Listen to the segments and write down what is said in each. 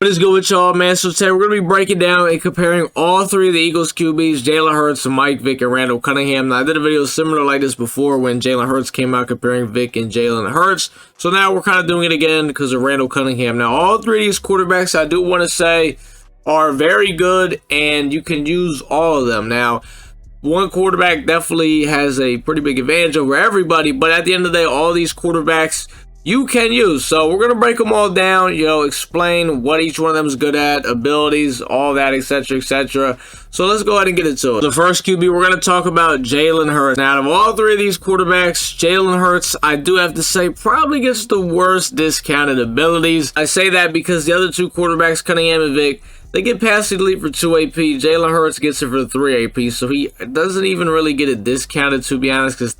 What is good with y'all, man? So today we're going to be breaking down and comparing all three of the Eagles QBs, Jalen Hurts, Mike Vick, and Randall Cunningham. Now, I did a video similar like this before when Jalen Hurts came out comparing Vick and Jalen Hurts. So now we're kind of doing it again because of Randall Cunningham. Now, all three of these quarterbacks, I do want to say, are very good, and you can use all of them. Now, one quarterback definitely has a pretty big advantage over everybody, but at the end of the day, all these quarterbacks you can use. So we're going to break them all down, explain what each one of them is good at, abilities, all that, etc., etc. So let's go ahead and get into it. The first QB, we're going to talk about Jalen Hurts. Now, out of all three of these quarterbacks, Jalen Hurts, I do have to say, probably gets the worst discounted abilities. I say that because the other two quarterbacks, Cunningham and Vick, they get past elite for 2 AP. Jalen Hurts gets it for 3 AP, so he doesn't even really get it discounted, to be honest, because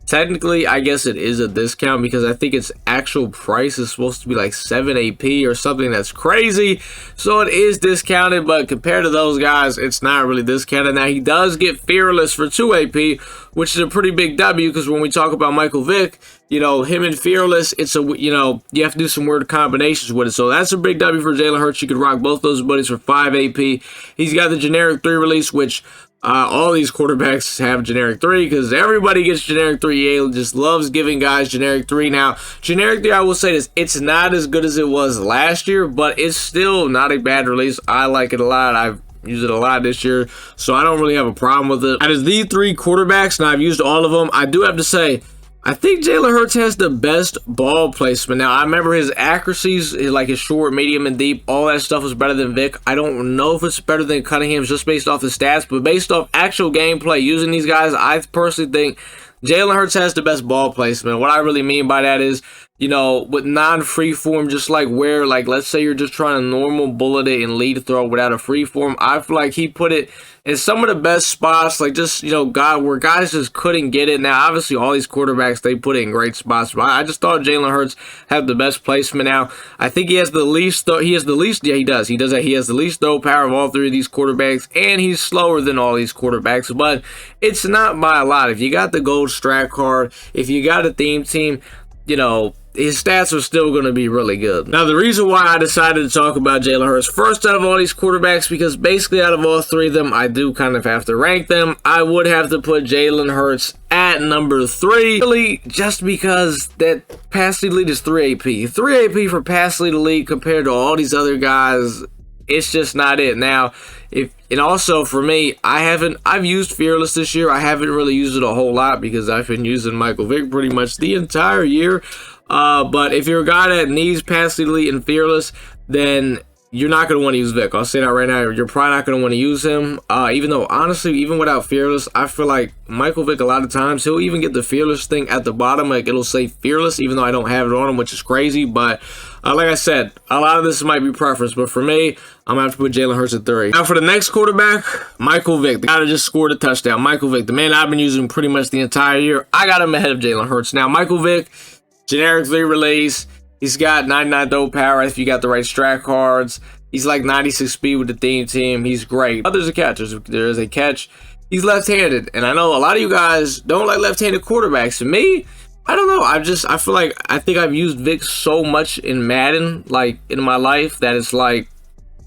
technically, I guess it is a discount because I think its actual price is supposed to be like 7 AP or something that's crazy. So it is discounted, but compared to those guys, it's not really discounted. Now, he does get Fearless for 2 AP, which is a pretty big W because when we talk about Michael Vick, him and Fearless, it's you have to do some weird combinations with it. So that's a big W for Jalen Hurts. You could rock both those buddies for 5 AP. He's got the generic 3 release, which all these quarterbacks have generic 3 because everybody gets generic 3. EA just loves giving guys generic 3. Now, generic 3, I will say this, it's not as good as it was last year, but it's still not a bad release. I like it a lot. I've used it a lot this year, so I don't really have a problem with it. Out of these 3 quarterbacks, and I've used all of them, I do have to say, I think Jalen Hurts has the best ball placement. Now, I remember his accuracies, like his short, medium, and deep, all that stuff was better than Vick. I don't know if it's better than Cunningham's just based off the stats, but based off actual gameplay using these guys, I personally think Jalen Hurts has the best ball placement. What I really mean by that is, with non-freeform, just like where, let's say you're just trying to normal bullet it and lead throw without a freeform, I feel like he put it in some of the best spots, where guys just couldn't get it. Now, obviously, all these quarterbacks, they put it in great spots, but I just thought Jalen Hurts had the best placement. Now, I think he has the least, yeah, he does. He has the least throw power of all 3 of these quarterbacks, and he's slower than all these quarterbacks, but it's not by a lot. If you got the gold strat card, if you got a theme team, his stats are still going to be really good. Now, the reason why I decided to talk about Jalen Hurts first out of all these quarterbacks, because basically out of all 3 of them, I do kind of have to rank them. I would have to put Jalen Hurts at number 3, really, just because that pass lead is 3 AP. 3 AP for pass lead compared to all these other guys, it's just not it. Now, and also for me, I've used Fearless this year. I haven't really used it a whole lot because I've been using Michael Vick pretty much the entire year. But if you're a guy that needs pass elite and Fearless, then you're not going to want to use Vick. I'll say that right now. You're probably not going to want to use him. Even though, honestly, even without Fearless, I feel like Michael Vick, a lot of times, he'll even get the Fearless thing at the bottom. Like, it'll say Fearless, even though I don't have it on him, which is crazy. But like I said, a lot of this might be preference. But for me, I'm going to have to put Jalen Hurts at 3. Now, for the next quarterback, Michael Vick, the guy that just scored a touchdown. Michael Vick, the man I've been using pretty much the entire year. I got him ahead of Jalen Hurts. Now, Michael Vick, generic 3 release. He's got 99 throw power if you got the right strat cards. He's like 96 speed with the theme team. He's great. But there's a catch. There's a catch. He's left-handed. And I know a lot of you guys don't like left-handed quarterbacks. And me, I don't know. I think I've used Vick so much in Madden, in my life, that it's like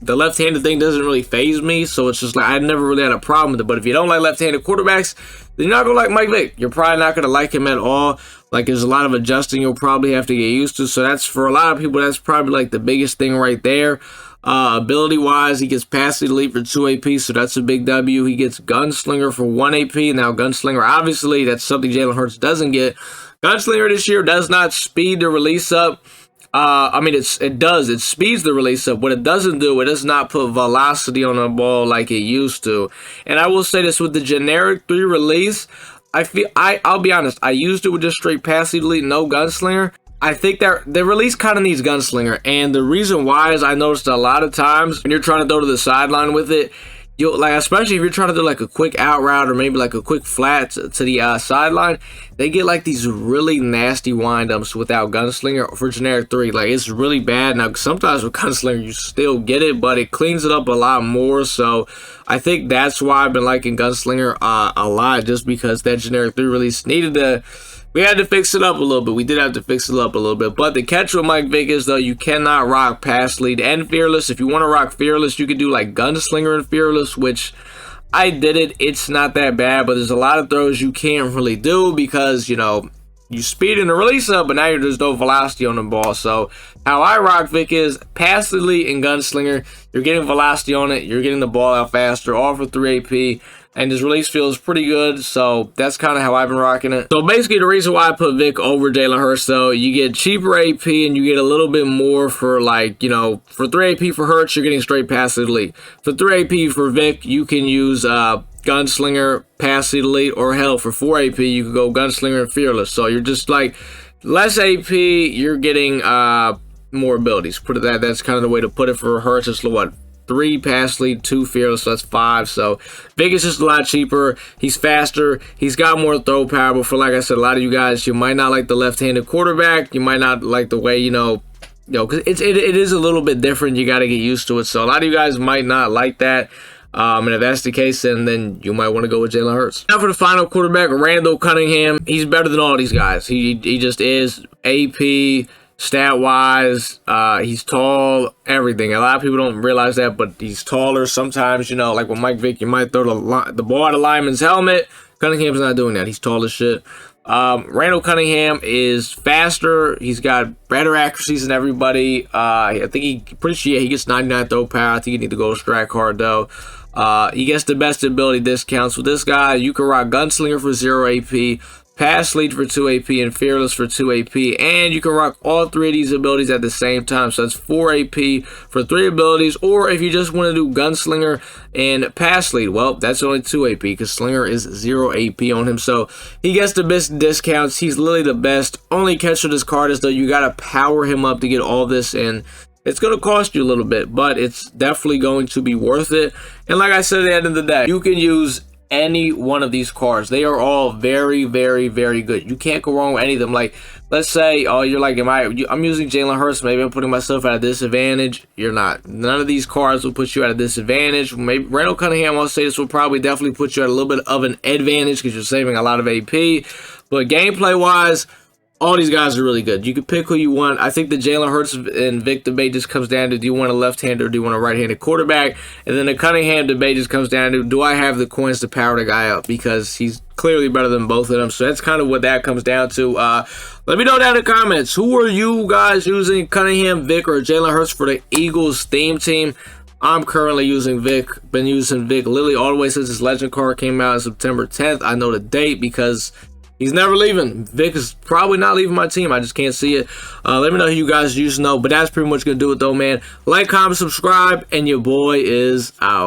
the left-handed thing doesn't really faze me. So it's just like I never really had a problem with it. But if you don't like left-handed quarterbacks, then you're not going to like Mike Vick. You're probably not going to like him at all. There's a lot of adjusting you'll probably have to get used to. So that's, for a lot of people, that's probably the biggest thing right there. Ability-wise, he gets pass elite for 2 AP, so that's a big W. He gets Gunslinger for 1 AP. Now, Gunslinger, obviously, that's something Jalen Hurts doesn't get. Gunslinger this year does not speed the release up. It does. It speeds the release up. What it doesn't do, it does not put velocity on the ball like it used to. And I will say this, with the generic 3 release, I'll be honest, I used it with just straight pass elite, no Gunslinger. I think that the release kind of needs Gunslinger, and the reason why is I noticed a lot of times when you're trying to throw to the sideline with it, especially if you're trying to do a quick out route or maybe a quick flat to the sideline, they get these really nasty windups without Gunslinger for generic 3. It's really bad. Now, sometimes with Gunslinger you still get it, but it cleans it up a lot more. So I think that's why I've been liking Gunslinger a lot, just because that generic 3 release needed to We had to fix it up a little bit. We did have to fix it up a little bit. But the catch with Mike Vick is, though, you cannot rock Pass Lead and Fearless. If you want to rock Fearless, you could do like Gunslinger and Fearless, which I did it. It's not that bad, but there's a lot of throws you can't really do because, you know, you speed in the release up, but now there's no velocity on the ball. So how I rock Vick is Pass Lead and Gunslinger. You're getting velocity on it. You're getting the ball out faster, all for 3 AP. And his release feels pretty good, so that's kind of how I've been rocking it. So basically, the reason why I put Vick over Jalen Hurts, though, you get cheaper AP and you get a little bit more for, like, you know, for 3 AP for Hurts, you're getting straight Pass Lead. For 3 AP for Vick, you can use Gunslinger, Pass Lead, or hell, for 4 AP, you can go Gunslinger and Fearless. So you're just like less AP, you're getting more abilities. Put it that's kind of the way to put it for Hurts. It's what? 3 Pass Lead, 2 Fearless, so that's 5. So Vick is just a lot cheaper. He's faster. He's got more throw power. But for, like I said, a lot of you guys, you might not like the left-handed quarterback. You might not like the way, you know, because it is a little bit different. You got to get used to it. So a lot of you guys might not like that. And if that's the case, then you might want to go with Jalen Hurts. Now for the final quarterback, Randall Cunningham. He's better than all these guys. He just is. AP, stat-wise, he's tall, everything. A lot of people don't realize that, but he's taller. Sometimes, you know, like with Mike Vick, you might throw the ball at a lineman's helmet. Cunningham's not doing that. He's tall as shit. Randall Cunningham is faster. He's got better accuracies than everybody. I think he gets 99 throw power. I think you need to go strike hard, though. He gets the best ability discounts. With this guy, you can rock Gunslinger for 0 AP, Pass Lead for 2 AP, and Fearless for 2 AP, and you can rock all 3 of these abilities at the same time. So that's 4 AP for 3 abilities, or if you just want to do Gunslinger and Pass Lead, well, that's only 2 AP because Slinger is 0 AP on him. So he gets the best discounts. He's literally the best. Only catch with this card is, though, you got to power him up to get all this in. It's going to cost you a little bit, but it's definitely going to be worth it. And like I said, at the end of the day, you can use any one of these cards. They are all very, very, very good. You can't go wrong with any of them. Like, let's say, oh, you're like, I'm using Jalen Hurts. Maybe I'm putting myself at a disadvantage. You're not. None of these cards will put you at a disadvantage. Maybe Randall Cunningham, I'll say this, will probably definitely put you at a little bit of an advantage because you're saving a lot of AP. But gameplay-wise, all these guys are really good. You can pick who you want. I think the Jalen Hurts and Vick debate just comes down to, do you want a left-hander or do you want a right-handed quarterback? And then the Cunningham debate just comes down to, do I have the coins to power the guy up? Because he's clearly better than both of them. So that's kind of what that comes down to. Let me know down in the comments. Who are you guys using, Cunningham, Vick, or Jalen Hurts for the Eagles theme team? I'm currently using Vick. Been using Vick literally all the way since his legend card came out on September 10th. I know the date because he's never leaving. Vick is probably not leaving my team. I just can't see it. Let me know who you guys used to know. But that's pretty much going to do it, though, man. Like, comment, subscribe, and your boy is out.